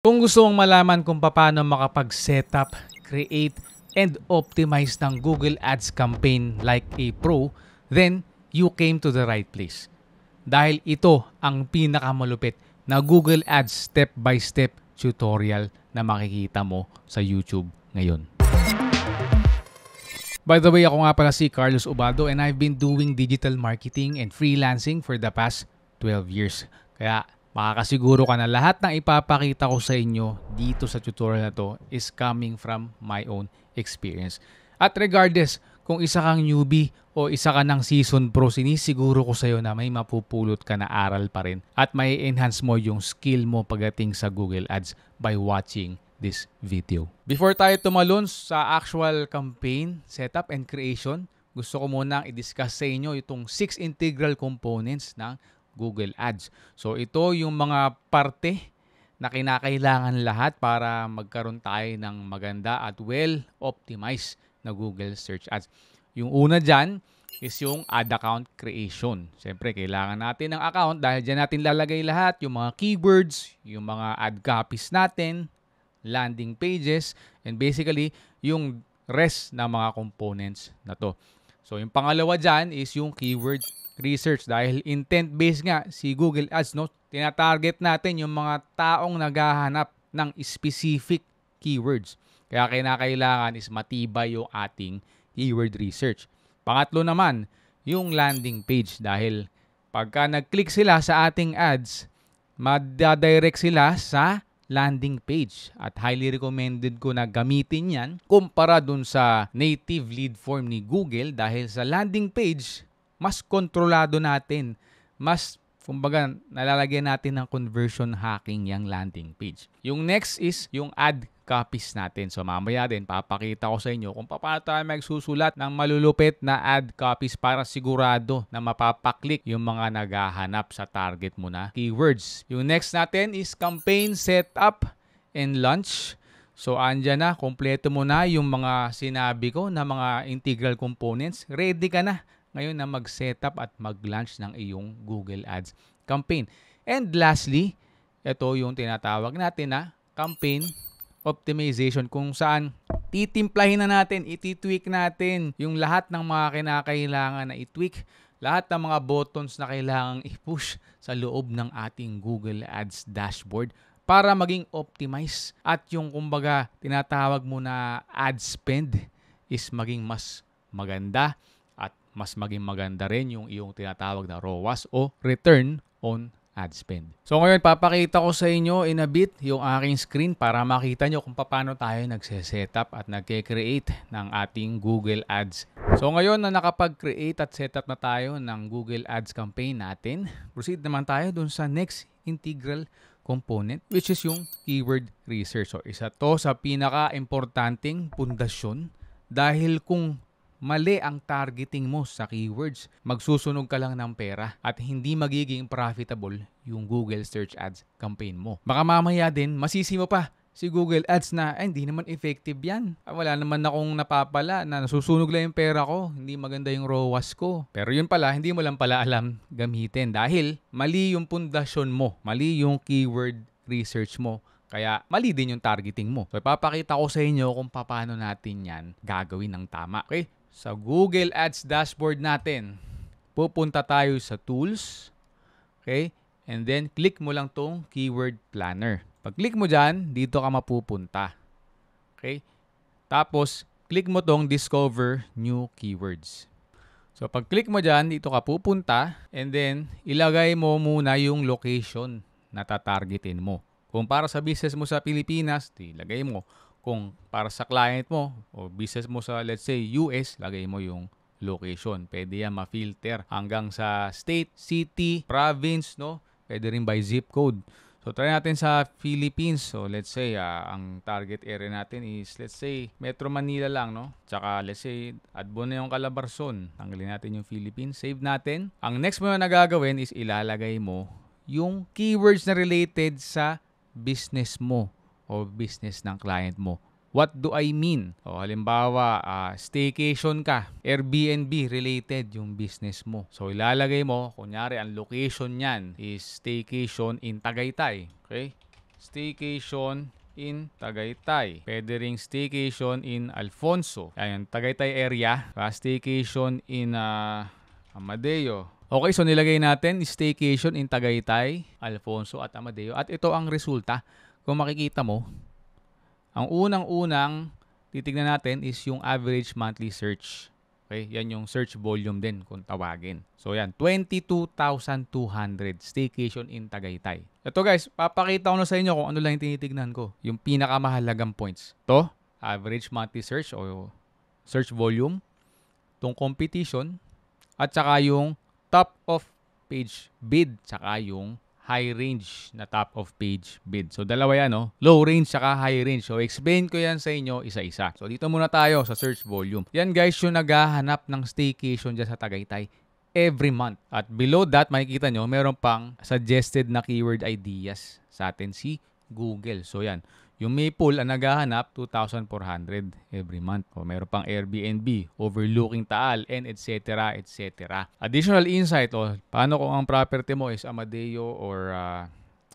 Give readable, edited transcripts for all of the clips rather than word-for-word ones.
Kung gusto mong malaman kung paano makapag-setup, create, and optimize ng Google Ads campaign like a pro, then you came to the right place. Dahil ito ang pinakamalupit na Google Ads step-by-step tutorial na makikita mo sa YouTube ngayon. By the way, ako nga pala si Carlos Ubado and I've been doing digital marketing and freelancing for the past 12 years. Kaya makakasiguro ka na lahat ng ipapakita ko sa inyo dito sa tutorial na to is coming from my own experience. At regardless kung isa kang newbie o isa ka ng seasoned pro, sinisiguro ko sa iyo na may mapupulot ka na aral pa rin at may enhance mo yung skill mo pagdating sa Google Ads by watching this video. Before tayo tumalon sa actual campaign, setup and creation, gusto ko munang i-discuss sa inyo itong 6 integral components ng Google Ads. So ito yung mga parte na kinakailangan lahat para magkaroon tayo ng maganda at well-optimized na Google Search Ads. Yung una dyan is yung ad account creation. Siyempre, kailangan natin ng account dahil dyan natin lalagay lahat, yung mga keywords, yung mga ad copies natin, landing pages, and basically yung rest na mga components na to. So yung pangalawa dyan is yung keyword research dahil intent-based nga si Google Ads, no? Tinatarget natin yung mga taong naghahanap ng specific keywords. Kaya kinakailangan is matibay yung ating keyword research. Pangatlo naman, yung landing page dahil pagka nag-click sila sa ating ads, madadirect sila sa landing page at highly recommended ko na gamitin yan kumpara dun sa native lead form ni Google dahil sa landing page, mas kontrolado natin, mas kumbaga nalalagyan natin ng conversion hacking yung landing page. Yung next is yung ad copies natin. So mamaya din papakita ko sa inyo kung paano tayo magsusulat ng malulupit na ad copies para sigurado na mapapaklik yung mga naghahanap sa target mo na keywords. Yung next natin is campaign setup and launch. So andyan na, kompleto mo na yung mga sinabi ko na mga integral components. Ready ka na ngayon na mag-setup at mag-launch ng iyong Google Ads campaign. And lastly, ito yung tinatawag natin na campaign optimization kung saan titimplahin na natin, ititweak natin yung lahat ng mga kinakailangan na itweak, lahat ng mga buttons na kailangang i-push sa loob ng ating Google Ads dashboard para maging optimize at yung kumbaga tinatawag mo na ad spend is maging mas maganda at mas maging maganda rin yung iyong tinatawag na ROAS o Return on Ad Spend. So ngayon papakita ko sa inyo in a bit yung aking screen para makita nyo kung paano tayo nagse-setup at nagke-create ng ating Google Ads. So ngayon na nakapag-create at setup na tayo ng Google Ads campaign natin, proceed naman tayo dun sa next integral component which is yung keyword research. So isa to sa pinaka-importanting pundasyon dahil kung mali ang targeting mo sa keywords, magsusunog ka lang ng pera at hindi magiging profitable yung Google Search Ads campaign mo. Baka mamaya din, masisi mo pa si Google Ads na hindi naman effective yan. Wala naman akong napapala na nasusunog lang yung pera ko, hindi maganda yung ROAS ko. Pero yun pala, hindi mo lang pala alam gamitin dahil mali yung pundasyon mo, mali yung keyword research mo. Kaya mali din yung targeting mo. So ipapakita ko sa inyo kung paano natin yan gagawin ng tama. Okay? Sa Google Ads dashboard natin, pupunta tayo sa Tools. Okay? And then, click mo lang tong Keyword Planner. Pag click mo dyan, dito ka mapupunta. Okay? Tapos, click mo tong Discover New Keywords. So, pag click mo dyan, dito ka pupunta. And then, ilagay mo muna yung location na tatargetin mo. Kung para sa business mo sa Pilipinas, ilagay mo. Kung para sa client mo o business mo sa let's say US, lagay mo yung location. Pwede yan ma-filter hanggang sa state, city, province, no? Pwede rin by zip code. So try natin sa Philippines. So let's say ang target area natin is let's say Metro Manila lang, no? Tsaka let's say add mo na yung Calabarzon. Tanggalin natin yung Philippines. Save natin. Ang next mo na gagawin is ilalagay mo yung keywords na related sa business mo o business ng client mo. What do I mean? O halimbawa, staycation ka, Airbnb related yung business mo. So ilalagay mo, kunyari ang location niyan is staycation in Tagaytay. Okay? staycation in Tagaytay. Pwede ring staycation in Alfonso. Ayan, Tagaytay area. Staycation in Amadeo. Okay, so nilagay natin staycation in Tagaytay, Alfonso at Amadeo. At ito ang resulta. Kung makikita mo, ang unang-unang titignan natin is yung average monthly search. Okay, yan yung search volume din kung tawagin. So yan, 22,200 staycation in Tagaytay. Ito guys, papakita ko na sa inyo kung ano lang yung tinitignan ko. Yung pinakamahalagang points. To, average monthly search o search volume, tong competition, at saka yung top of page bid, saka yung high range na top of page bid. So dalawa yan, no? Low range saka high range. So explain ko yan sa inyo isa-isa. So dito muna tayo sa search volume. Yan guys yung naghahanap ng staycation dyan sa Tagaytay every month. At below that, makikita nyo, meron pang suggested na keyword ideas sa atin si Google. So yan. Yung Maple ang naghahanap, 2,400 every month. O meron pang Airbnb, overlooking Taal, and etc. etc. Additional insight, paano kung ang property mo is Amadeo or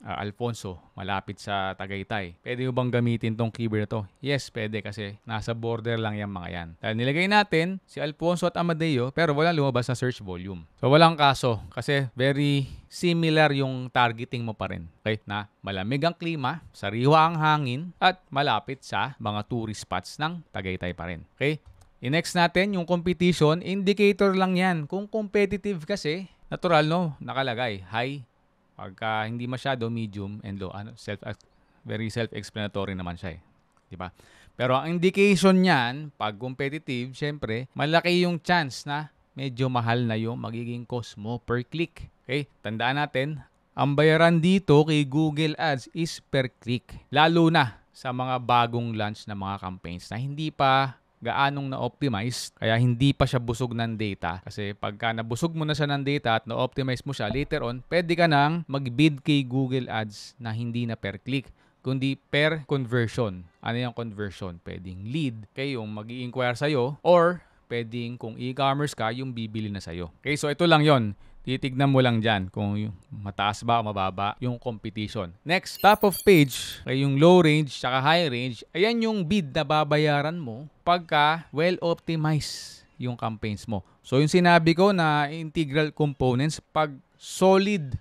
Alfonso, malapit sa Tagaytay. Pwede mo bang gamitin tong keyword na to? Yes, pwede kasi nasa border lang yung mga yan. Dahil nilagay natin si Alfonso at Amadeo pero walang lumabas na search volume. So walang kaso kasi very similar yung targeting mo pa rin. Okay? Na malamig ang klima, sariwa ang hangin, at malapit sa mga tourist spots ng Tagaytay pa rin. Okay? I-next natin yung competition. Indicator lang yan. Kung competitive kasi, natural no, nakalagay high. Pagka hindi masyado, medium and low. Very self-explanatory naman siya eh. Diba? Pero ang indication niyan, pag competitive, syempre, malaki yung chance na medyo mahal na yung magiging cost mo per click. Okay? Tandaan natin, ang bayaran dito kay Google Ads is per click. Lalo na sa mga bagong launch na mga campaigns na hindi pa gaanong na-optimize, kaya hindi pa siya busog ng data. Kasi pagka nabusog mo na siya ng data at na-optimize mo siya, later on, pwede ka nang mag-bid kay Google Ads na hindi na per click, kundi per conversion. Ano yung conversion? Pwedeng lead, kayo yung mag-i-inquire sa'yo, or pwedeng kung e-commerce ka, yung bibili na sa'yo. Okay, so ito lang yon. Titignan mo lang dyan kung mataas ba o mababa yung competition. Next, top of page, ay yung low range saka high range. Ayan yung bid na babayaran mo pagka well-optimized yung campaigns mo. So yung sinabi ko na integral components, pag solid,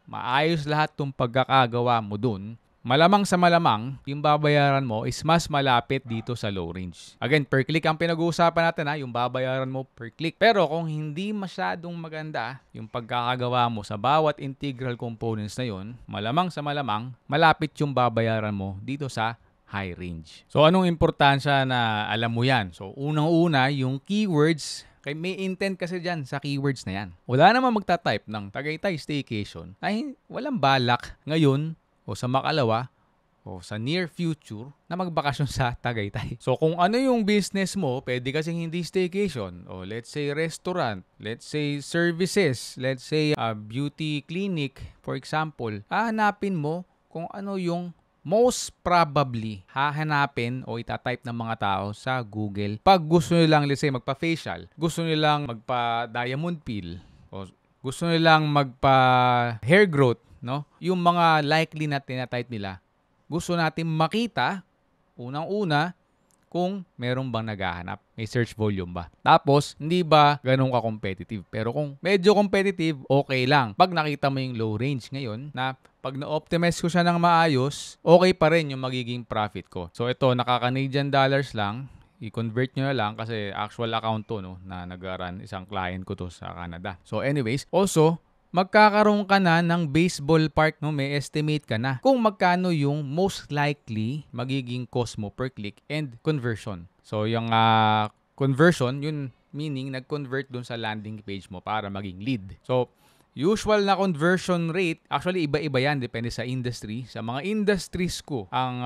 maayos lahat tong pagkakagawa mo dun, malamang sa malamang, yung babayaran mo is mas malapit dito sa low range. Again, per click ang pinag-uusapan natin yung babayaran mo per click. Pero kung hindi masyadong maganda yung pagkakagawa mo sa bawat integral components na yun, malamang sa malamang, malapit yung babayaran mo dito sa high range. So anong importansya na alam mo yan? So unang-una, yung keywords, may intent kasi dyan sa keywords na yan. Wala naman magta-type ng Tagaytay staycation ay walang balak ngayon o sa makalawa, o sa near future, na magbakasyon sa Tagaytay. So kung ano yung business mo, pwede kasing hindi staycation. O let's say restaurant, let's say services, let's say beauty clinic, for example. Hahanapin mo kung ano yung most probably hahanapin o itatype ng mga tao sa Google. Pag gusto nilang, let's say, magpa-facial, gusto nilang magpa-diamond peel, o gusto nilang magpa-hair growth, no? Yung mga likely na tinatype nila, gusto natin makita, unang-una, kung meron bang naghahanap. May search volume ba? Tapos, hindi ba ganun ka-competitive? Pero kung medyo competitive, okay lang. Pag nakita mo yung low range ngayon, na pag na-optimize ko siya ng maayos, okay pa rin yung magiging profit ko. So ito, nakaka-Canadian dollars lang. I-convert nyo na lang kasi actual account to, no, na nag-run isang client ko to sa Canada. So anyways, also, magkakaroon ka na ng baseball park, no? May estimate ka na kung magkano yung most likely magiging cost mo per click and conversion. So yung conversion, yun meaning nag-convert dun sa landing page mo para maging lead. So usual na conversion rate, actually iba-iba yan, depende sa industry. Sa mga industries ko, ang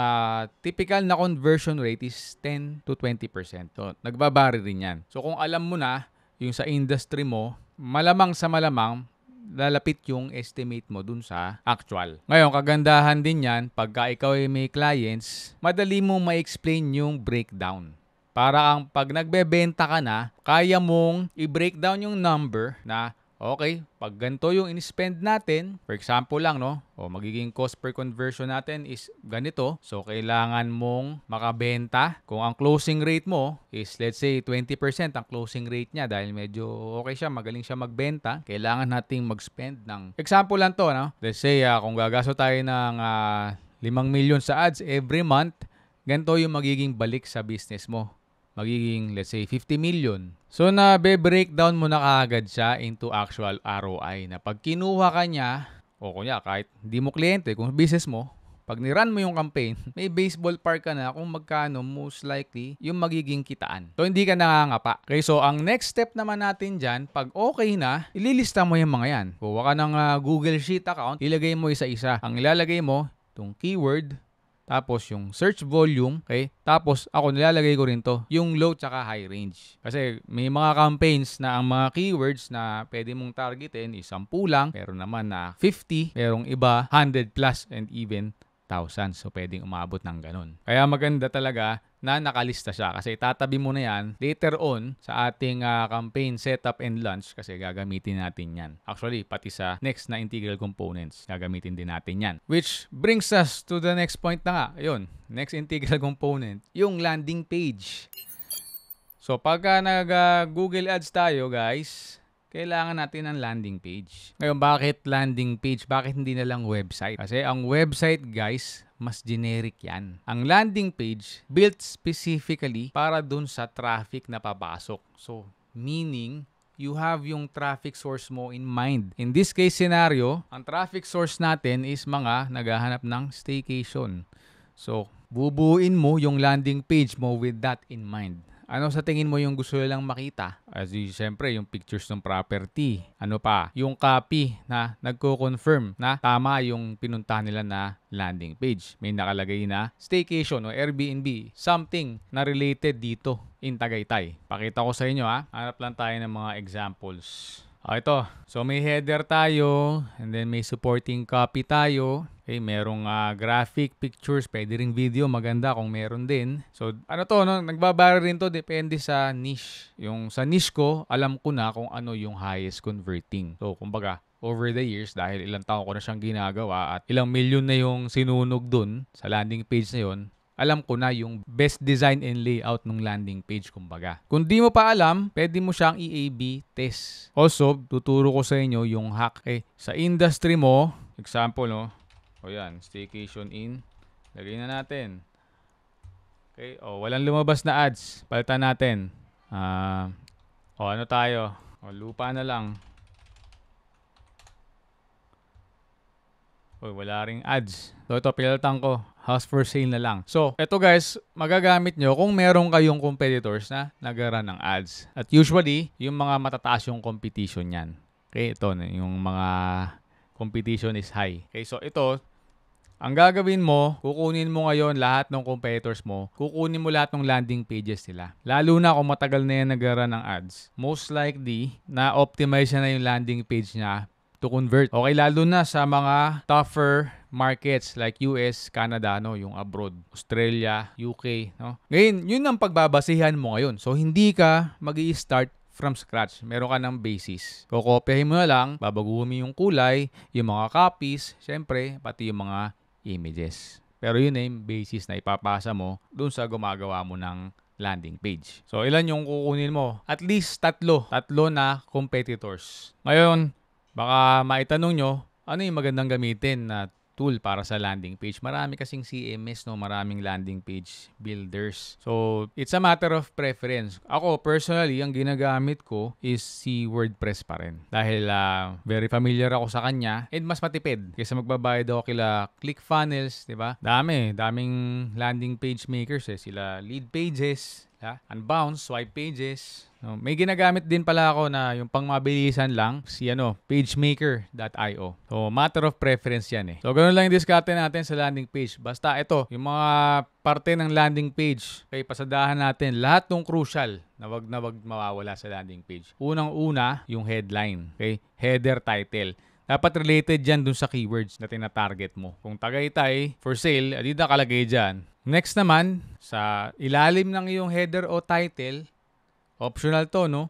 typical na conversion rate is 10 to 20%. So nagbabari rin yan. So kung alam mo na yung sa industry mo, malamang sa malamang, lalapit yung estimate mo dun sa actual. Ngayon, kagandahan din yan, pagka ikaw ay may clients, madali mo ma-explain yung breakdown. Para ang pag nagbebenta ka na, kaya mong i-breakdown yung number na Okay, pag ganito yung in-spend natin, for example lang, no? O magiging cost per conversion natin is ganito. So, kailangan mong makabenta. Kung ang closing rate mo is, let's say, 20% ang closing rate niya dahil medyo okay siya, magaling siya magbenta, kailangan nating mag-spend ng, example lang to, no? Let's say, kung gagasto tayo ng 5 million sa ads every month, ganito yung magiging balik sa business mo. Magiging, let's say, 50 million. So, na-breakdown mo na kaagad siya into actual ROI na pag kinuha ka niya, o kunya, kahit hindi mo kliyente, kung business mo, pag ni-run mo yung campaign, may baseball park ka na kung magkano most likely yung magiging kitaan. So, hindi ka nangangapa. Okay, so ang next step naman natin dyan, pag okay na, ililista mo yung mga yan. Kuha ka ng Google Sheet account, ilagay mo isa-isa. Ang ilalagay mo, itong keyword, tapos yung search volume, okay? Tapos ako nilalagay ko rin to, yung low tsaka high range. Kasi may mga campaigns na ang mga keywords na pwede mong targetin is 10 lang, meron naman na 50, merong iba 100 plus and even thousands. So, pwedeng umabot ng ganun. Kaya maganda talaga na nakalista siya kasi tatabi mo na yan later on sa ating campaign setup and launch kasi gagamitin natin yan. Actually, pati sa next na integral components, gagamitin din natin yan. Which brings us to the next point na nga. Ayun, next integral component, yung landing page. So, pagka nag-Google Ads tayo, guys, kailangan natin ng landing page. Ngayon, bakit landing page? Bakit hindi na lang website? Kasi ang website, guys, mas generic yan. Ang landing page, built specifically para dun sa traffic na papasok. So, meaning, you have yung traffic source mo in mind. In this case scenario, ang traffic source natin is mga naghahanap ng staycation. So, bubuuin mo yung landing page mo with that in mind. Ano sa tingin mo yung gusto nilang makita? As siyempre, yung pictures ng property. Ano pa? Yung copy na nagko-confirm na tama yung pinuntahan nila na landing page. May nakalagay na staycation o Airbnb. Something na related dito in Tagaytay. Pakita ko sa inyo ha. Hanap lang tayo ng mga examples. Ito. So, may header tayo and then may supporting copy tayo. Okay, merong graphic, pictures, pwede ring video, maganda kung meron din. So, ano to, no? Nagbabara rin to, depende sa niche. Yung sa niche ko, alam ko na kung ano yung highest converting. So, kumbaga, over the years, dahil ilang taon ko na siyang ginagawa at ilang milyon na yung sinunog dun sa landing page na yun, alam ko na yung best design and layout ng landing page, kumbaga. Kung di mo pa alam, pwede mo siyang i-A/B test. Also, tuturo ko sa inyo yung hack. Sa industry mo, example, no? O yan, staycation in. Lagay na natin. Okay, walang lumabas na ads. Palitan natin. Ano tayo? Lupa na lang. Wala ring ads. So, ito, pinalitan ko. House for sale na lang. So, ito guys, magagamit nyo kung meron kayong competitors na nag-run ng ads. At usually, yung mga matataas yung competition yan. Okay, ito, yung mga competition is high. Okay, so ito, ang gagawin mo, kukunin mo ngayon lahat ng competitors mo, kukunin mo lahat ng landing pages nila. Lalo na kung matagal na yan nag-run ng ads. Most likely, na-optimize na yung landing page niya to convert. Okay, lalo na sa mga tougher markets like US, Canada, no, yung abroad, Australia, UK, no. Ngayon, yun ang pagbabasihan mo ngayon. So, hindi ka mag-i-start from scratch. Meron ka ng basis. Kokopyahin mo na lang, babaguhin mo yung kulay, yung mga copies, syempre, pati yung mga images. Pero yun yung basis na ipapasa mo dun sa gumagawa mo ng landing page. So, ilan yung kukunin mo? At least tatlo na competitors. Ngayon, baka maitanong nyo, ano yung magandang gamitin na tool para sa landing page? Marami kasing CMS, no? Maraming landing page builders. So, it's a matter of preference. Ako, personally, ang ginagamit ko is si WordPress pa rin. Dahil very familiar ako sa kanya and mas matipid. Kaysa magbabayad ako kila ClickFunnels, di ba? Daming landing page makers Sila Lead Pages, Unbounce, Swipe Pages. No, may ginagamit din pala ako na yung pangmabilisan lang, si pagemaker.io. So, matter of preference yan So, ganun lang yung diskarte natin sa landing page. Basta ito, yung mga parte ng landing page, pasadahan natin lahat ng crucial na wag mawawala sa landing page. Unang-una, yung headline. Header, title. Dapat related dyan dun sa keywords na tina-target mo. Kung Tagaytay, for sale, di nakalagay dyan. Next naman, sa ilalim ng iyong header o title, optional to, no?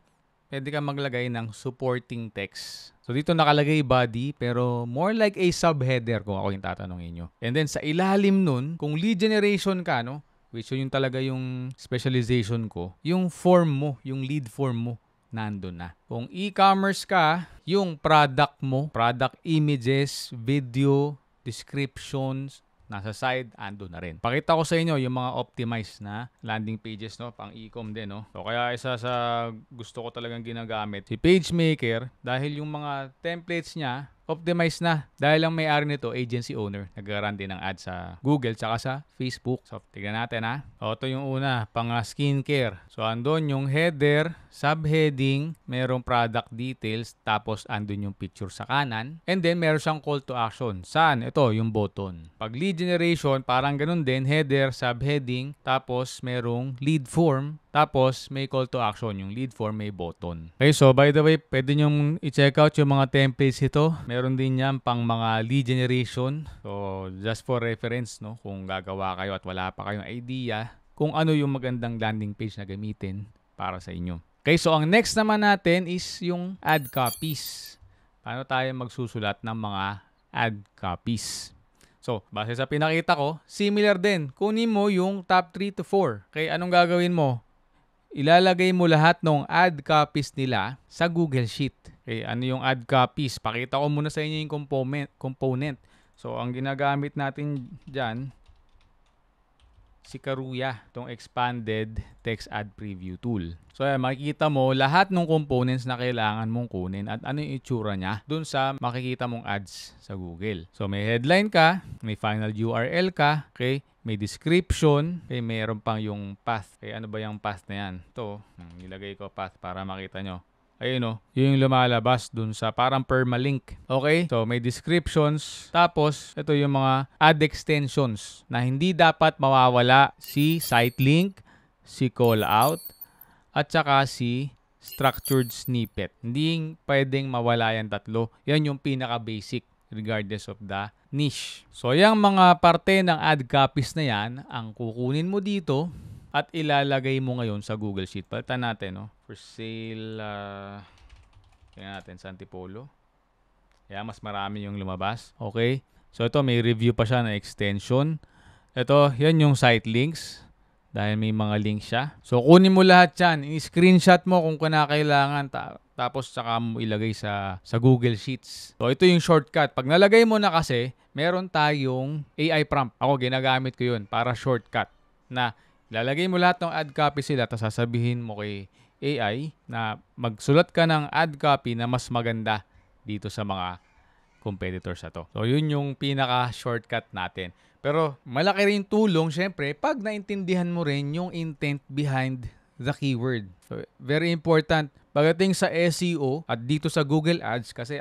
pwede ka maglagay ng supporting text. So dito nakalagay body, pero more like a subheader kung ako yung tatanungin nyo. And then sa ilalim nun, kung lead generation ka, no, which yun talaga yung specialization ko, yung form mo, yung lead form mo, nandun na. Kung e-commerce ka, yung product mo, product images, video, descriptions, nasa side, ando na rin. Pakita ko sa inyo yung mga optimized na landing pages, no, pang e-com din, no. So kaya isa sa gusto ko talagang ginagamit si PageMaker dahil yung mga templates niya optimize na. Dahil ang may-ari nito, agency owner. Nag-run din ng ads sa Google tsaka sa Facebook. So, tignan natin ha. O, ito yung una, pang skincare. So, andun yung header, subheading, merong product details, tapos andun yung picture sa kanan. And then, meron siyang call to action. Saan? Ito, yung button. Pag lead generation, parang ganun din, header, subheading, tapos merong lead form, tapos may call to action, yung lead form, may button. Okay, so by the way, pwede nyong i-check out yung mga templates ito. Meron din yan pang mga lead generation. So just for reference, no, kung gagawa kayo at wala pa kayong idea kung ano yung magandang landing page na gamitin para sa inyo. Okay, so ang next naman natin is yung ad copies. Paano tayo magsusulat ng mga ad copies? So, base sa pinakita ko, similar din. Kunin mo yung top 3 to 4. Okay, anong gagawin mo? Ilalagay mo lahat ng ad copies nila sa Google Sheet. Okay, ano yung ad copies? Pakita ko muna sa inyo yung component. So, ang ginagamit natin dyan, si Karuya, itong expanded text ad preview tool. So, makikita mo lahat ng components na kailangan mong kunin at ano yung itsura niya dun sa makikita mong ads sa Google. So, may headline ka, may final URL ka, okay? May description, okay, mayroon pang yung path. Okay, ano ba yung path na yan? Ito, nilagay ko path para makita nyo. Ayun o, yung lumalabas dun sa parang permalink. Okay, so may descriptions. Tapos, ito yung mga ad extensions na hindi dapat mawawala, si site link, si call out, at saka si structured snippet. Hindi pwedeng mawala yan tatlo. Yan yung pinaka-basic regardless of the niche. So, yung mga parte ng ad copies na yan, ang kukunin mo dito at ilalagay mo ngayon sa Google Sheet. Palitan natin, no? For sale, tingnan natin sa Antipolo. Kaya mas marami yung lumabas. Okay. So, ito may review pa siya na extension. Ito, yan yung site links. Dahil may mga links siya. So, kunin mo lahat yan. I-screenshot mo kung kinakailangan. Tapos, saka mo ilagay sa Google Sheets. So, ito yung shortcut. Pag nalagay mo na kasi, meron tayong AI prompt. Ako, ginagamit ko yun para shortcut. Na, lalagay mo lahat ng ad copy sila. Tapos, sasabihin mo kay AI na magsulat ka ng ad copy na mas maganda dito sa mga competitors na to. So, yun yung pinaka-shortcut natin. Pero malaki rin tulong, syempre, pag naintindihan mo rin yung intent behind the keyword. So, very important. Pagdating sa SEO at dito sa Google Ads, kasi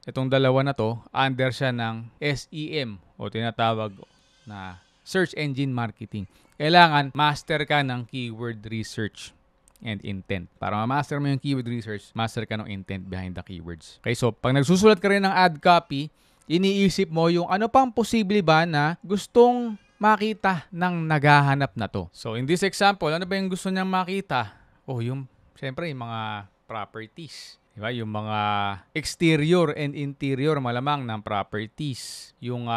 itong dalawa na to, under siya ng SEM o tinatawag na Search Engine Marketing. Kailangan master ka ng keyword research and intent. Para ma-master mo yung keyword research, master ka ng intent behind the keywords. Okay, so pag nagsusulat ka rin ng ad copy, iniisip mo yung ano pang posible ba na gustong makita ng naghahanap na to. So, in this example, ano ba yung gusto niyang makita? Oh, syempre, yung mga properties. Diba? Yung mga exterior and interior malamang ng properties. Yung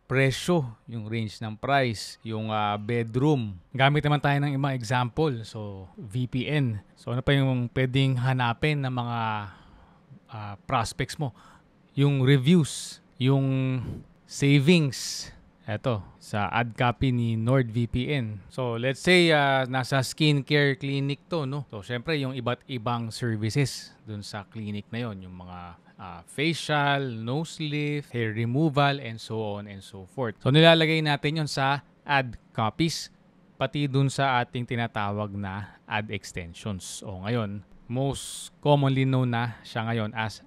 presyo, yung range ng price, yung bedroom. Gamit naman tayo ng ibang example. So, VPN. So, ano pa yung pwedeng hanapin ng mga prospects mo? Yung reviews, yung savings. Eto, sa ad copy ni NordVPN. So, let's say nasa skincare clinic to, no? So, syempre, yung iba't ibang services dun sa clinic na yon, yung mga facial, nose lift, hair removal, and so on and so forth. So, nilalagay natin yon sa ad copies, pati dun sa ating tinatawag na ad extensions. O ngayon, most commonly known na siya ngayon as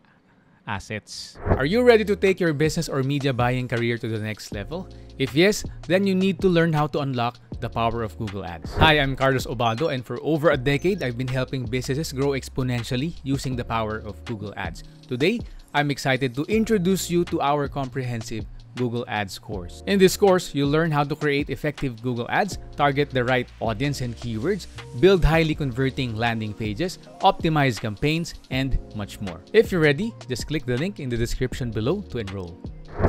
assets. Are you ready to take your business or media buying career to the next level? If yes, then you need to learn how to unlock the power of Google Ads. Hi, I'm Carlos Obado, and for over a decade, I've been helping businesses grow exponentially using the power of Google Ads. Today, I'm excited to introduce you to our comprehensive Google Ads course. In this course, you'll learn how to create effective Google Ads, target the right audience and keywords, build highly converting landing pages, optimize campaigns, and much more. If you're ready, just click the link in the description below to enroll.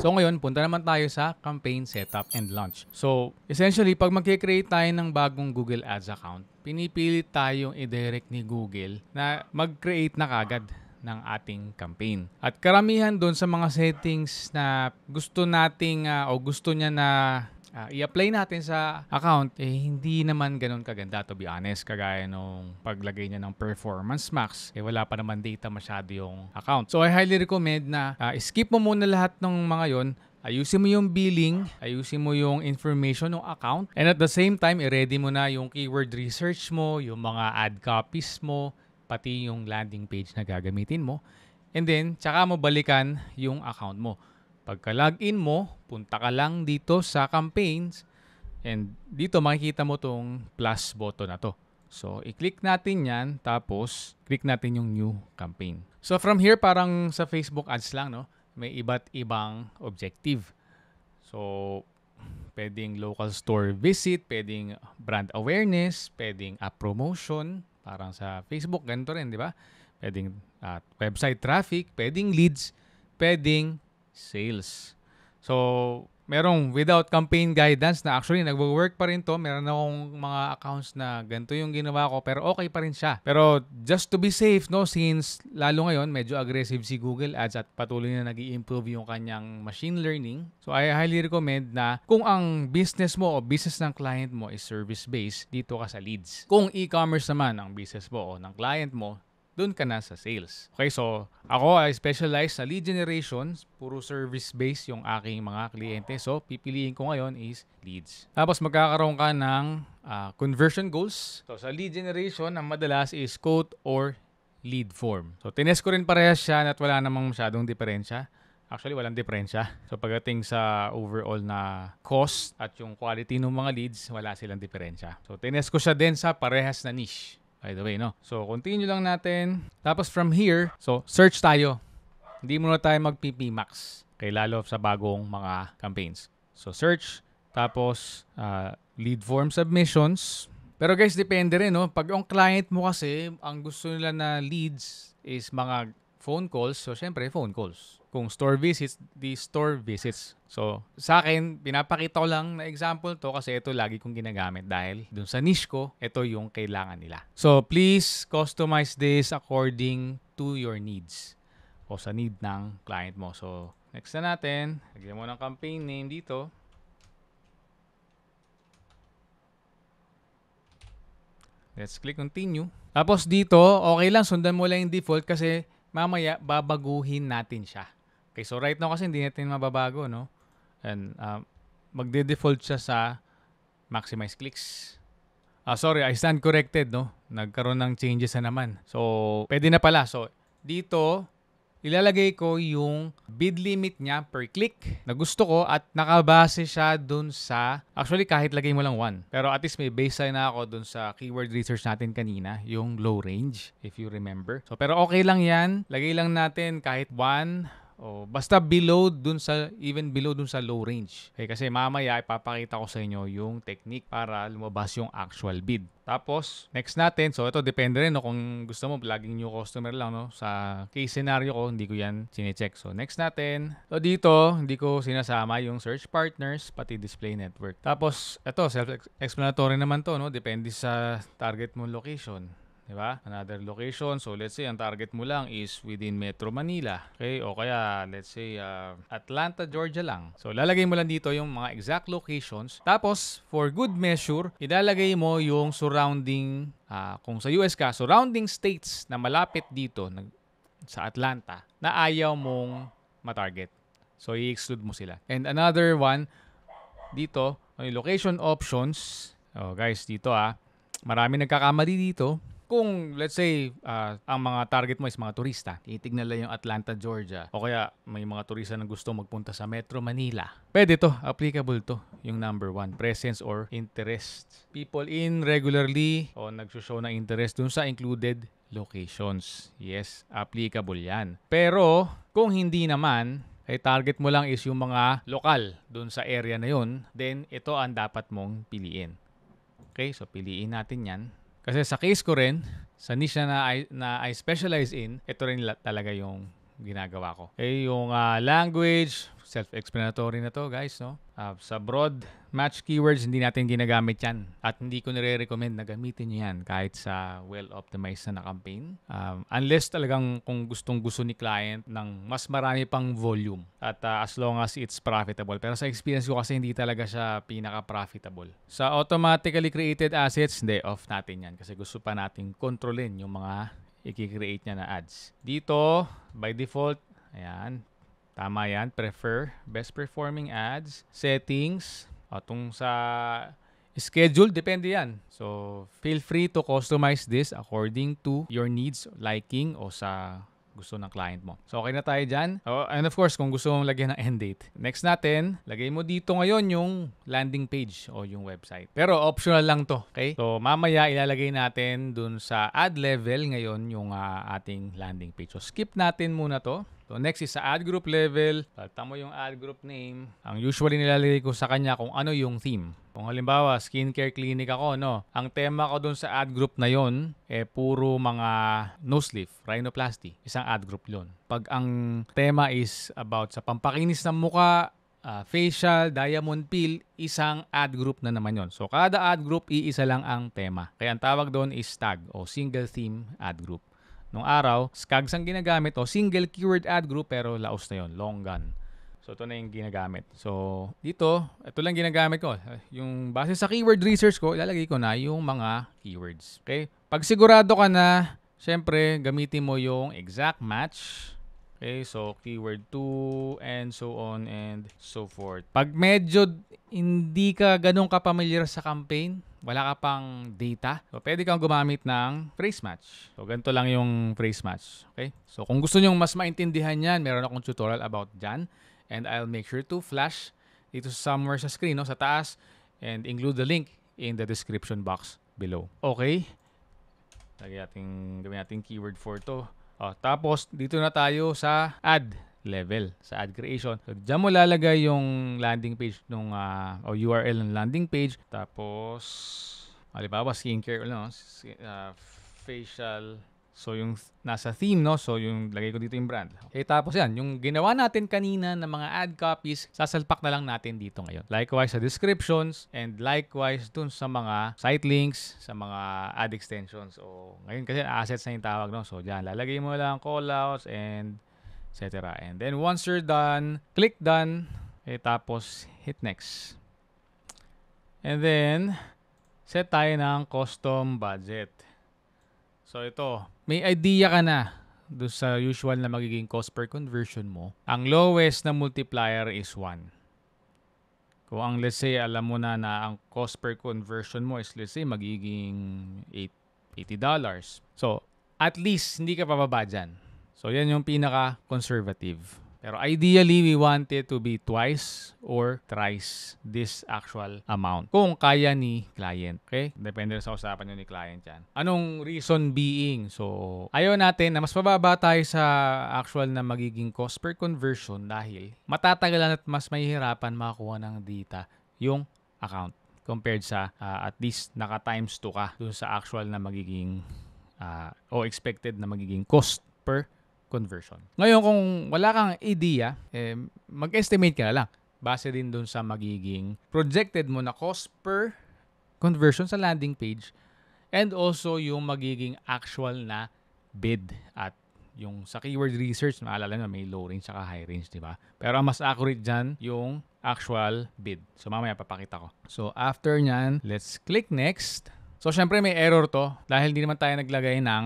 So ngayon, punta naman tayo sa campaign setup and launch. So essentially, pag mag-create tayo ng bagong Google Ads account, pinipilit tayong i-direct ni Google na mag-create na kagad ng ating campaign. At karamihan doon sa mga settings na gusto nating o gusto niya na i-apply natin sa account, hindi naman ganun kaganda, to be honest. Kagaya nung paglagay niya ng performance max, wala pa naman data masyado yung account. So I highly recommend na skip mo muna lahat ng mga yon. Ayusin mo yung billing, ayusin mo yung information ng account, and at the same time, i-ready mo na yung keyword research mo, yung mga ad copies mo, pati yung landing page na gagamitin mo. And then, tsaka mo balikan yung account mo. Pagka-login mo, punta ka lang dito sa campaigns, and dito makikita mo tong plus button na to. So, i-click natin yan, tapos click natin yung new campaign. So, from here, parang sa Facebook ads lang, no? May iba't ibang objective. So, pwedeng local store visit, pwedeng brand awareness, pwedeng promotion, parang sa Facebook, ganito rin, di ba? Pwedeng website traffic, pwedeng leads, pwedeng sales. So, merong without campaign guidance na actually nagwo-work pa rin to. Meron akong mga accounts na ganito yung ginawa ko pero okay pa rin siya. Pero just to be safe, no, since lalo ngayon medyo aggressive si Google Ads at patuloy na nag-i-improve yung kanyang machine learning. So, I highly recommend na kung ang business mo o business ng client mo is service-based, dito ka sa leads. Kung e-commerce naman ang business mo o ng client mo, doon ka na sa sales. Okay, so ako I specialize sa lead generation, puro service-based yung aking mga kliyente. So, pipiliin ko ngayon is leads. Tapos magkakaroon ka ng conversion goals. So, sa lead generation, ang madalas is quote or lead form. So, tinest ko rin parehas siya at wala namang masyadong diferensya. Actually, walang diferensya. So, pagdating sa overall na cost at yung quality ng mga leads, wala silang diferensya. So, tinest ko siya din sa parehas na niche. By the way, no? So, continue lang natin. Tapos from here, so, search tayo. Hindi muna tayo mag-PP Max. Okay, lalo sa bagong mga campaigns. So, search. Tapos, lead form submissions. Pero guys, depende rin, no? Pag ang client mo kasi, ang gusto nila na leads is mga phone calls. So, syempre, phone calls. Kung store visits, the store visits. So, sa akin, pinapakita ko lang na example to kasi ito lagi kong ginagamit dahil dun sa niche ko, ito yung kailangan nila. So, please customize this according to your needs o sa need ng client mo. So, next na natin. Lagyan mo ng campaign name dito. Let's click continue. Tapos dito, okay lang, sundan mo lang yung default kasi mamaya babaguhin natin siya. Okay, so right now kasi hindi natin mababago, no? And magde-default siya sa maximize clicks. Sorry, I stand corrected, no? Nagkaroon ng changes na naman. So, pwede na pala. So, dito, ilalagay ko yung bid limit niya per click na gusto ko at nakabase siya dun sa, actually kahit lagay mo lang 1. Pero at least may baseline na ako dun sa keyword research natin kanina, yung low range, if you remember. So, pero okay lang yan. Lagay lang natin kahit 1 o basta below dun sa, even below dun sa low range. Okay, kasi mamaya ipapakita ko sa inyo yung technique para lumabas yung actual bid. Tapos, next natin, so ito depende rin, no, kung gusto mo, laging new customer lang, no. Sa case scenario ko, hindi ko yan sinecheck. So, next natin. So, dito, hindi ko sinasama yung search partners, pati display network. Tapos, ito, self-explanatory naman to, no. Depende sa target mo location. Diba? Another location. So, let's say, ang target mo lang is within Metro Manila. Okay? O kaya, let's say, Atlanta, Georgia lang. So, lalagay mo lang dito yung mga exact locations. Tapos, for good measure, ilalagay mo yung surrounding, kung sa US ka, surrounding states na malapit dito sa Atlanta na ayaw mong matarget. So, i-exclude mo sila. And another one, dito, yung location options. Oh, guys, dito marami nagkakamali dito. Kung, let's say, ang mga target mo is mga turista, titignan lang yung Atlanta, Georgia, o kaya may mga turista na gusto magpunta sa Metro Manila, pwede to, applicable to, yung number 1, presence or interest. People in regularly o nagsushow ng interest dun sa included locations. Yes, applicable yan. Pero, kung hindi naman, Ay target mo lang is yung mga lokal dun sa area na yun, then ito ang dapat mong piliin. Okay, so piliin natin yan. Kasi sa case ko rin, sa niche na I specialize in, ito rin talaga yung ginagawa ko. Okay, yung language, self-explanatory na to guys, no? Sa broad match keywords, hindi natin ginagamit yan. At hindi ko nire-recommend na gamitin nyo yan kahit sa well-optimized na campaign. Unless talagang kung gustong-gusto ni client ng mas marami pang volume. At as long as it's profitable. Pero sa experience ko kasi hindi talaga siya pinaka-profitable. Sa automatically created assets, hindi, off natin yan. Kasi gusto pa natin kontrolin yung mga i-create niya na ads. Dito, by default, ayan, tama yan, prefer, best performing ads, settings, atong sa schedule, depende yan. So, feel free to customize this according to your needs, liking, o sa gusto ng client mo. So, okay na tayo dyan. And of course, kung gusto mong lagyan ng end date. Next natin, lagay mo dito ngayon yung landing page o yung website. Pero optional lang to, okay? So, mamaya ilalagay natin dun sa ad level ngayon yung ating landing page. So, skip natin muna to. So, next is sa ad group level. Tama mo yung ad group name. Ang usually nilalagay ko sa kanya kung ano yung theme. Kung halimbawa, skincare clinic ako, no? Ang tema ko dun sa ad group na yon puro mga nose lift, rhinoplasty. Isang ad group yon. Pag ang tema is about sa pampakinis ng muka, facial, diamond peel, isang ad group na naman yon. So, kada ad group, iisa lang ang tema. Kaya ang tawag doon is tag o single theme ad group. Nung araw, SCAGs ang ginagamit o single keyword ad group pero laos na yon, long gun. So, ito na yung ginagamit. So, dito, ito lang ginagamit ko. Yung base sa keyword research ko, ilalagay ko na yung mga keywords. Okay? Pag sigurado ka na, syempre, gamitin mo yung exact match. Okay? So, keyword 2 and so on and so forth. Pag medyo hindi ka ganun ka-familiar sa campaign, wala ka pang data, so pwede kang gumamit ng phrase match. So, ganito lang yung phrase match. Okay? So, kung gusto nyo mas maintindihan yan, meron akong tutorial about dyan. And I'll make sure to flash dito somewhere sa screen, no, sa taas, and include the link in the description box below. Okay? Gawin natin keyword for to. Tapos, dito na tayo sa ad level, sa ad creation. So, dyan mo lalagay yung landing page o URL ng landing page. Tapos, halimbawa, skincare, no, facial. So, yung nasa theme, no? So, yung lagay ko dito yung brand. Okay, tapos yan, yung ginawa natin kanina ng mga ad copies, sasalpak na lang natin dito ngayon. Likewise sa descriptions and likewise dun sa mga site links, sa mga ad extensions. So, ngayon kasi assets na yung tawag, no? So, dyan, lalagay mo lang callouts and etc. And then, once you're done, click done. Okay, tapos, hit next. And then, set tayo ng custom budget. So ito, may idea ka na doon sa usual na magiging cost per conversion mo. Ang lowest na multiplier is 1. Kung ang let's say, alam mo na ang cost per conversion mo is let's say magiging $80. So, at least hindi ka pababa dyan. So, yan yung pinaka-conservative. Pero ideally, we want it to be twice or thrice this actual amount. Kung kaya ni client. Okay? Depende sa usapan nyo ni client yan. Anong reason being? So, ayaw natin na mas mababa tayo sa actual na magiging cost per conversion dahil matatagalan at mas mahihirapan makakuha ng data yung account compared sa at least naka times 2 ka dun sa actual na magiging o expected na magiging cost per conversion. Ngayon, kung wala kang idea, mag-estimate ka na lang. Base din dun sa magiging projected mo na cost per conversion sa landing page and also yung magiging actual na bid at yung sa keyword research, maalala na may low range at high range, di ba? Pero ang mas accurate dyan, yung actual bid. So, mamaya papakita ko. So, after nyan, let's click next. So, syempre may error to dahil hindi naman tayo naglagay ng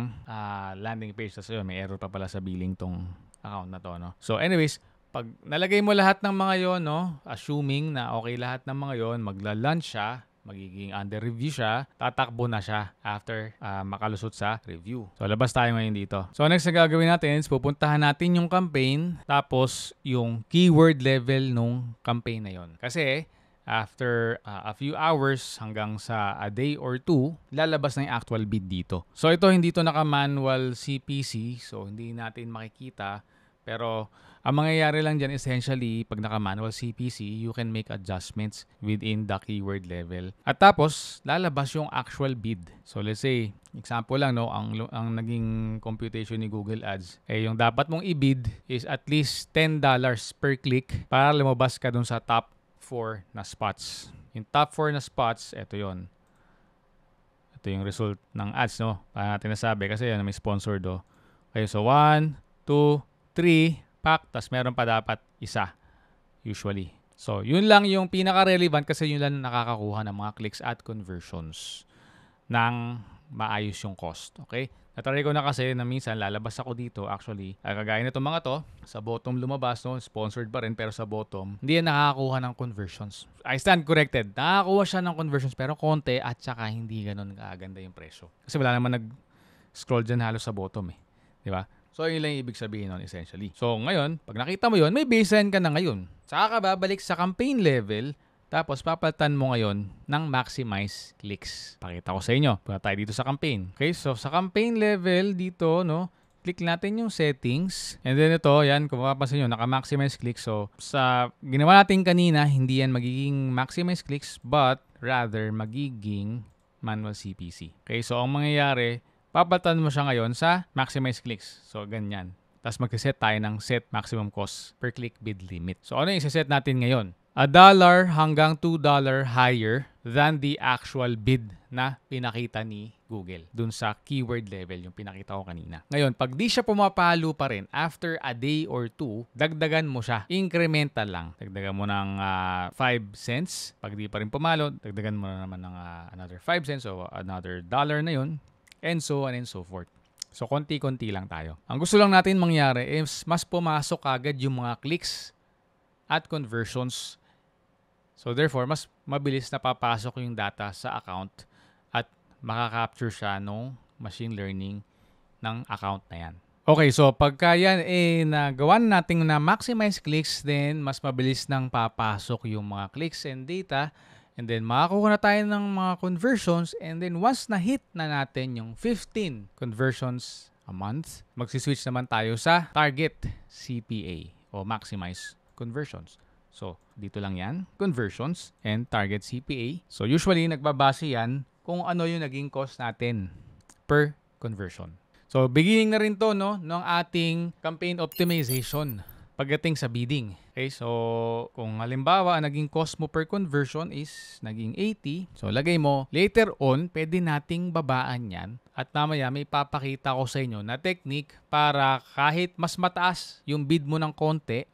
landing page. Tapos yun, may error pa pala sa billing tong account na to, no? So, anyways, pag nalagay mo lahat ng mga yon, no, assuming na okay lahat ng mga yon, magla-launch siya, magiging under review siya, tatakbo na siya after makalusot sa review. So, labas tayo ngayon dito. So, next na gagawin natin is pupuntahan natin yung campaign tapos yung keyword level nung campaign na yon. Kasi, after a few hours hanggang sa a day or two, lalabas na yung actual bid dito. So ito, hindi to naka-manual CPC. So hindi natin makikita. Pero Ang mangyayari lang dyan essentially, pag naka-manual CPC, you can make adjustments within the keyword level. At tapos, lalabas yung actual bid. So let's say, example lang, no, ang naging computation ni Google Ads, yung dapat mong i-bid is at least $10 per click para lumabas ka dun sa top 4 na spots. Yung top 4 na spots, ito yon. Ito yung result ng ads, no? Para natin nasabi kasi yan may sponsor do. Okay, so 1, 2, 3, pack, tas meron pa dapat isa, usually. So, yun lang yung pinaka-relevant kasi yun lang nakakakuha ng mga clicks at conversions ng maayos yung cost. Okay? Natry ko na kasi na minsan lalabas ako dito actually. Kagaya nito mga to, sa bottom lumabas, no? Sponsored pa rin pero sa bottom, hindi yan nakakakuha ng conversions. I stand corrected. Nakakakuha siya ng conversions pero konti at saka hindi ganun kaaganda yung presyo. Kasi wala naman nag-scroll dyan halos sa bottom eh. Di ba? So, yun lang yung ibig sabihin nun essentially. So, ngayon, pag nakita mo yun, may baseline ka na ngayon. Saka ka babalik sa campaign level, tapos papalitan mo ngayon ng maximize clicks. Pakita ko sa inyo. Punta tayo dito sa campaign. Okay, so sa campaign level dito, no, click natin yung settings. And then ito, yan, kung mapapansin nyo, naka-maximize clicks. So, sa ginawa natin kanina, hindi yan magiging maximize clicks, but rather magiging manual CPC. Okay, so ang mangyayari, papalitan mo siya ngayon sa maximize clicks. So, ganyan. Tapos mag-set tayo ng set maximum cost per click bid limit. So, ano yung isa-set natin ngayon? $1 hanggang $2 higher than the actual bid na pinakita ni Google dun sa keyword level yung pinakita ko kanina. Ngayon, pag di siya pumapalo pa rin after a day or 2, dagdagan mo siya. Incremental lang. Dagdagan mo ng 5 cents. Pag di pa rin pumalo, dagdagan mo na naman ng another 5 cents o another dollar na yun. And so on and so forth. So, konti-konti lang tayo. Ang gusto lang natin mangyari is mas pumasok agad yung mga clicks at conversions. So, therefore, mas mabilis na papasok yung data sa account at makaka-capture siya nung machine learning ng account na yan. Okay, so pagka yan nagawa natin na maximize clicks, then mas mabilis nang papasok yung mga clicks and data. And then, makakuha na tayo ng mga conversions. And then, once na-hit na natin yung 15 conversions a month, magsiswitch naman tayo sa target CPA o maximize conversions. So, dito lang yan, conversions and target CPA. So, usually, nagbabase yan kung ano yung naging cost natin per conversion. So, beginning na rin to, no, ng ating campaign optimization pagdating sa bidding. Okay, so kung halimbawa ang naging cost mo per conversion is naging 80, so lagay mo, later on, pwede nating babaan yan at mamaya may papakita ko sa inyo na technique para kahit mas mataas yung bid mo ng konti,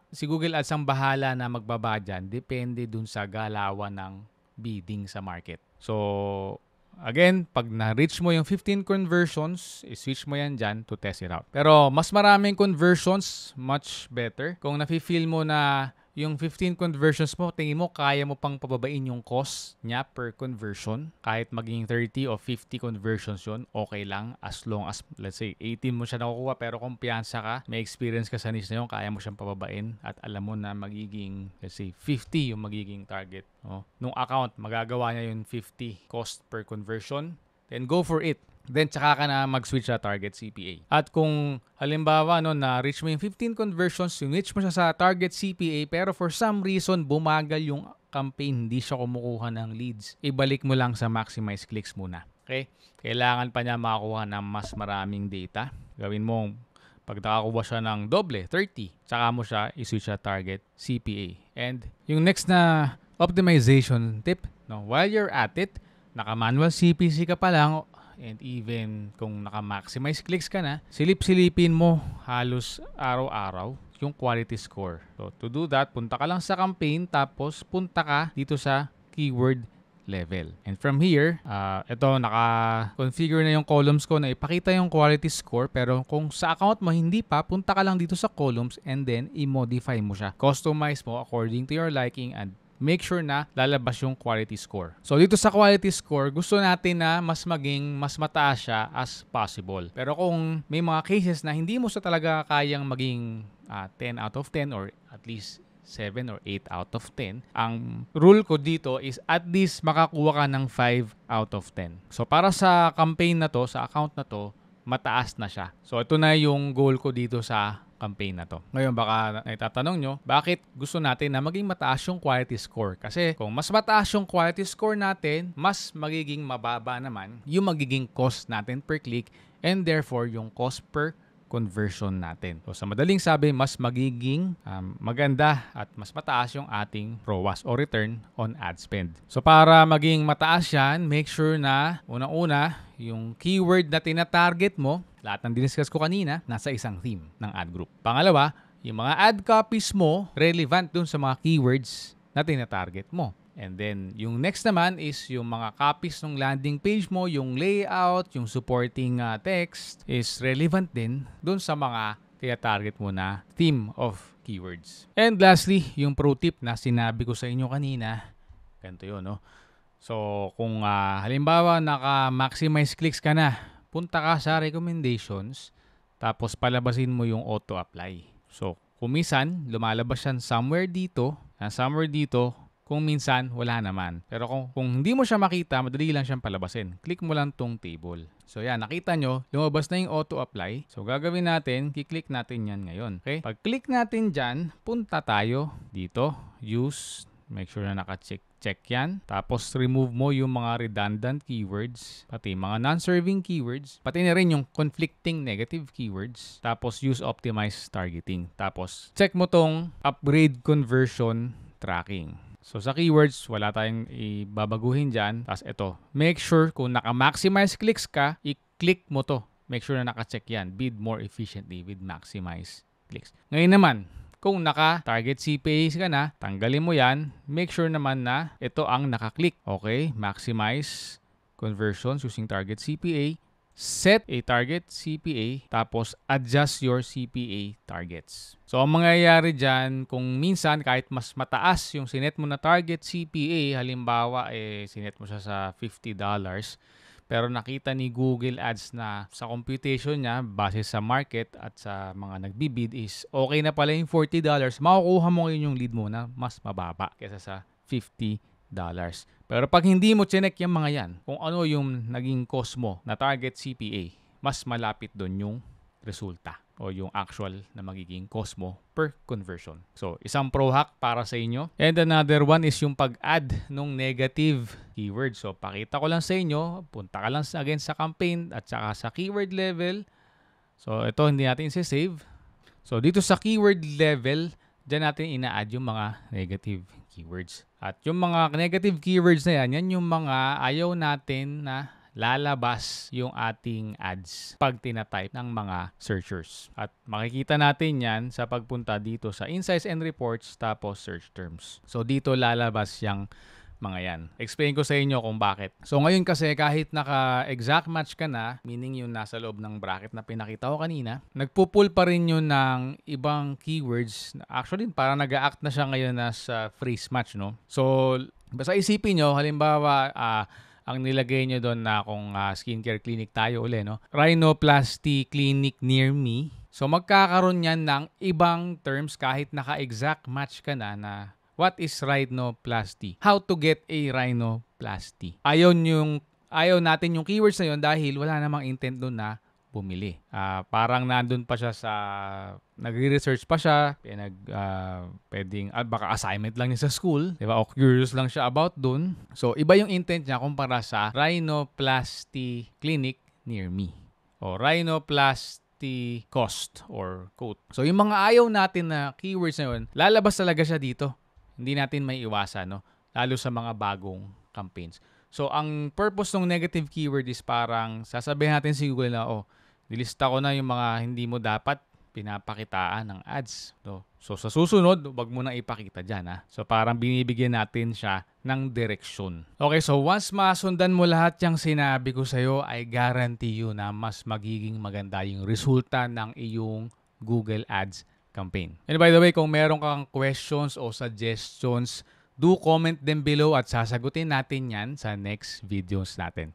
si Google Ads ang bahala na magbaba dyan, depende dun sa galawan ng bidding sa market. So, again, pag na-reach mo yung 15 conversions, i-switch mo yan dyan to test it out. Pero mas maraming conversions, much better. Kung nafe-feel mo na yung 15 conversions mo, tingin mo kaya mo pang pababain yung cost niya per conversion. Kahit maging 30 o 50 conversions yun, okay lang. As long as, let's say, 18 mo siya nakukuha pero kumpiyansa ka, may experience ka sa niche na yun, kaya mo siyang pababain at alam mo na magiging, let's say, 50 yung magiging target. Nung account, magagawa niya yung 50 cost per conversion. Then go for it. Then, tsaka ka na mag-switch sa target CPA. At kung halimbawa, na-reach mo yung 15 conversions, switch mo siya sa target CPA, pero for some reason, bumagal yung campaign, hindi siya kumukuha ng leads, ibalik mo lang sa maximize clicks muna. Okay? Kailangan pa niya makakuha ng mas maraming data. Gawin mo, pag nakakuha siya ng doble, 30, tsaka mo siya i-switch sa target CPA. And yung next na optimization tip, while you're at it, naka-manual CPC ka pa lang, and even kung naka-maximize clicks ka na, silip-silipin mo halos araw-araw yung quality score. So, to do that, punta ka lang sa campaign, tapos punta ka dito sa keyword level. And from here, ito, naka-configure na yung columns ko na ipakita yung quality score, pero kung sa account mo hindi pa, punta ka lang dito sa columns and then i-modify mo siya. Customize mo according to your liking and make sure na lalabas yung quality score. So, dito sa quality score, gusto natin na mas mataas siya as possible. Pero kung may mga cases na hindi mo sa talaga kayang maging 10 out of 10 or at least 7 or 8 out of 10, ang rule ko dito is at least makakuha ka ng 5 out of 10. So, para sa campaign na to, sa account na to, mataas na siya. So, ito na yung goal ko dito sa campaign na to. Ngayon baka naitatanong nyo, bakit gusto natin na maging mataas yung quality score? Kasi kung mas mataas yung quality score natin, mas magiging mababa naman yung magiging cost natin per click and therefore yung cost per conversion natin. So sa madaling sabi, mas magiging maganda at mas mataas yung ating ROAS o return on ad spend. So para maging mataas yan, make sure na unang-una, yung keyword na tina-target mo, lahat ng diniscuss ko kanina, nasa isang theme ng ad group. Pangalawa, yung mga ad copies mo relevant dun sa mga keywords na tina-target mo. And then, yung next naman is yung mga copies ng landing page mo, yung layout, yung supporting text is relevant din dun sa mga tina-target mo na theme of keywords. And lastly, yung pro tip na sinabi ko sa inyo kanina, ganito yun, no? So, kung halimbawa naka-maximize clicks ka na, punta ka sa recommendations, tapos palabasin mo yung auto-apply. So, kung minsan, lumalabas yan somewhere dito, kung minsan, wala naman. Pero kung hindi mo siya makita, madali lang siyang palabasin. Click mo lang tong table. So yan, nakita nyo, lumabas na yung auto-apply. So gagawin natin, kiklik natin yan ngayon. Okay? Pag click natin dyan, punta tayo dito, use, make sure na naka-check yan. Tapos remove mo yung mga redundant keywords, pati mga non-serving keywords, pati na rin yung conflicting negative keywords. Tapos use optimize targeting. Tapos check mo tong upgrade conversion tracking. So sa keywords, wala tayong ibabaguhin dyan. Tapos ito, make sure kung naka-maximize clicks ka, i-click mo to. Make sure na naka-check yan. Bid more efficiently with maximize clicks. Ngayon naman, kung naka-target CPA ka na, tanggalin mo yan. Make sure naman na ito ang naka-click. Okay, maximize conversions using target CPA. Set a target CPA, tapos adjust your CPA targets. So, ang mangyayari dyan, kung minsan kahit mas mataas yung sinet mo na target CPA, halimbawa, sinet mo siya sa $50, pero nakita ni Google Ads na sa computation niya, base sa market at sa mga nagbibid is okay na pala yung $40, makukuha mo ngayon yung lead mo na mas mababa kaysa sa $50. Pero pag hindi mo chinek yung mga yan, kung ano yung naging cost mo na target CPA, mas malapit doon yung resulta o yung actual na magiging cost mo per conversion. So, isang pro hack para sa inyo. And another one is yung pag-add ng negative keyword. So, pakita ko lang sa inyo, punta ka lang again sa campaign at saka sa keyword level. So, ito hindi natin i-save. So, dito sa keyword level, dyan natin ina-add yung mga negative keywords. At yung mga negative keywords na yan, yan yung mga ayaw natin na lalabas yung ating ads pag tinatype ng mga searchers. At makikita natin yan sa pagpunta dito sa Insights and Reports tapos Search Terms. So dito lalabas yung mga yan. Explain ko sa inyo kung bakit. So ngayon kasi kahit naka-exact match ka na, meaning yung nasa loob ng bracket na pinakita ko kanina, nagpo-pull pa rin yun ng ibang keywords. Actually, parang nag-a-act na siya ngayon as phrase match, no? So, basta isipin nyo, halimbawa, ang nilagay nyo doon na kung skincare clinic tayo uli, no? Rhinoplasty clinic near me. So, magkakaroon yan ng ibang terms kahit naka-exact match ka na what is rhinoplasty? How to get a rhinoplasty? Ayaw natin yung keywords na yun dahil wala namang intent doon na bumili. Parang nandun pa siya sa nagre-research pa siya, pwedeng baka assignment lang niya sa school, di ba? O curious lang siya about doon. So iba yung intent niya kumpara sa rhinoplasty clinic near me o rhinoplasty cost or quote. So yung mga ayaw natin na keywords na yun, lalabas talaga siya dito. Hindi natin may iwasan, no? Lalo sa mga bagong campaigns. So, ang purpose ng negative keyword is parang sasabihin natin si Google na, nilista ko na yung mga hindi mo dapat pinapakitaan ng ads. So sa susunod, wag mo na ipakita dyan. So, parang binibigyan natin siya ng direksyon. Okay, so once masundan mo lahat yung sinabi ko sa'yo, I guarantee you na mas magiging maganda yung resulta ng iyong Google Ads campaign. And by the way, kung meron kang questions o suggestions, do comment them below at sasagutin natin yan sa next videos natin.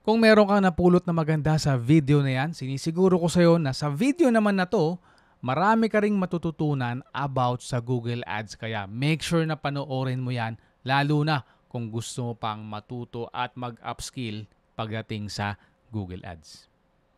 Kung meron kang napulot na maganda sa video na yan, sinisiguro ko sa'yo na sa video naman na to, marami ka ring matututunan about sa Google Ads. Kaya make sure na panoorin mo yan, lalo na kung gusto mo pang matuto at mag-upskill pagdating sa Google Ads.